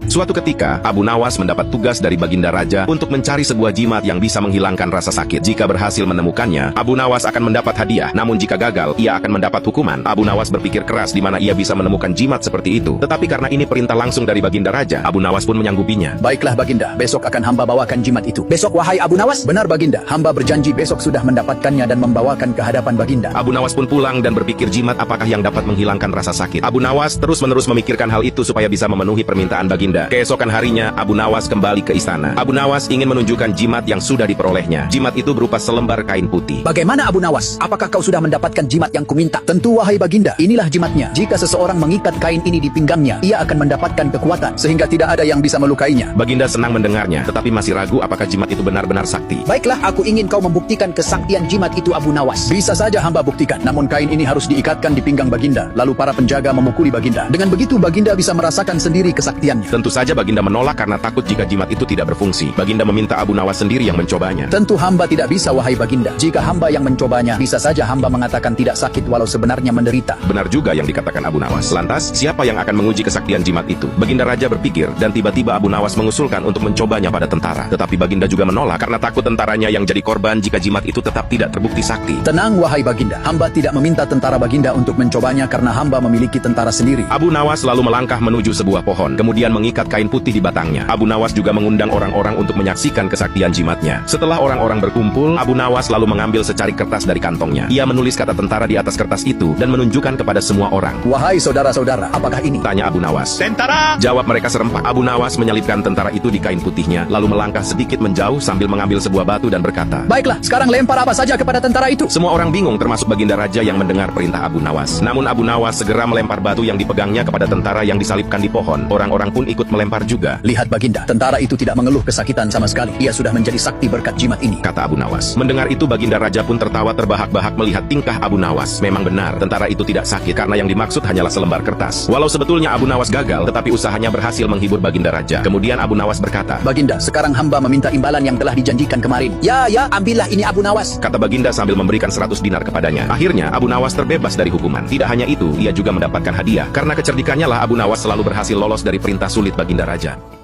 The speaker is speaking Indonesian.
Suatu ketika, Abu Nawas mendapat tugas dari Baginda Raja untuk mencari sebuah jimat yang bisa menghilangkan rasa sakit. Jika berhasil menemukannya, Abu Nawas akan mendapat hadiah. Namun jika gagal, ia akan mendapat hukuman. Abu Nawas berpikir keras di mana ia bisa menemukan jimat seperti itu. Tetapi karena ini perintah langsung dari Baginda Raja, Abu Nawas pun menyanggupinya. Baiklah Baginda, besok akan hamba bawakan jimat itu. Besok wahai Abu Nawas? Benar Baginda, hamba berjanji besok sudah mendapatkannya dan membawakan ke hadapan Baginda. Abu Nawas pun pulang dan berpikir jimat apakah yang dapat menghilangkan rasa sakit. Abu Nawas terus-menerus memikirkan hal itu supaya bisa memenuhi permintaan Baginda. Keesokan harinya, Abu Nawas kembali ke istana. Abu Nawas ingin menunjukkan jimat yang sudah diperolehnya. Jimat itu berupa selembar kain putih. Bagaimana Abu Nawas? Apakah kau sudah mendapatkan jimat yang kuminta? Tentu wahai Baginda, inilah jimatnya. Jika seseorang mengikat kain ini di pinggangnya, ia akan mendapatkan kekuatan sehingga tidak ada yang bisa melukainya. Baginda senang mendengarnya, tetapi masih ragu apakah jimat itu benar-benar sakti. Baiklah, aku ingin kau membuktikan kesaktian jimat itu Abu Nawas. Bisa saja hamba buktikan, namun kain ini harus diikatkan di pinggang Baginda, lalu para penjaga memukuli Baginda. Dengan begitu Baginda bisa merasakan sendiri kesaktiannya. Tentu saja Baginda menolak karena takut jika jimat itu tidak berfungsi. Baginda meminta Abu Nawas sendiri yang mencobanya. Tentu hamba tidak bisa wahai Baginda. Jika hamba yang mencobanya, bisa saja hamba mengatakan tidak sakit walau sebenarnya menderita. Benar juga yang dikatakan Abu Nawas. Lantas, siapa yang akan menguji kesaktian jimat itu? Baginda Raja berpikir, dan tiba-tiba Abu Nawas mengusulkan untuk mencobanya pada tentara. Tetapi Baginda juga menolak karena takut tentaranya yang jadi korban jika jimat itu tetap tidak terbukti sakti. Tenang wahai Baginda, hamba tidak meminta tentara Baginda untuk mencobanya karena hamba memiliki tentara sendiri. Abu Nawas lalu melangkah menuju sebuah pohon, kemudian mengikat kain putih di batangnya. Abu Nawas juga mengundang orang-orang untuk menyaksikan kesaktian jimatnya. Setelah orang-orang berkumpul, Abu Nawas lalu mengambil secari kertas dari kantongnya. Ia menulis kata tentara di atas kertas itu dan menunjukkan kepada semua orang. Wahai saudara-saudara, apakah ini? Tanya Abu Nawas. Tentara! Jawab mereka serempak. Abu Nawas menyelipkan tentara itu di kain putihnya, lalu melangkah sedikit menjauh sambil mengambil sebuah batu dan berkata, Baiklah, sekarang lempar apa saja kepada tentara itu. Semua orang bingung termasuk Baginda Raja yang mendengar perintah Abu Nawas. Namun Abu Nawas segera melempar batu yang dipegangnya kepada tentara yang disalipkan di pohon. Orang-orang pun ikut melempar juga. Lihat Baginda, tentara itu tidak mengeluh kesakitan sama sekali. Ia sudah menjadi sakti berkat jimat ini, kata Abu Nawas. Mendengar itu Baginda Raja pun tertawa terbahak-bahak melihat tingkah Abu Nawas. Memang benar, tentara itu tidak sakit karena yang dimaksud hanyalah selembar kertas. Walau sebetulnya Abu Nawas gagal, tetapi usahanya berhasil menghibur Baginda Raja. Kemudian Abu Nawas berkata, Baginda, sekarang hamba meminta imbalan yang telah dijanjikan kemarin. Ya, ambillah ini Abu Nawas, kata Baginda sambil memberikan 100 dinar kepadanya. Akhirnya Abu Nawas terbebas dari hukuman. Tidak hanya itu, ia juga mendapatkan hadiah. Karena kecerdikannya lah Abu Nawas selalu berhasil lolos dari perintah sulit Baginda Raja.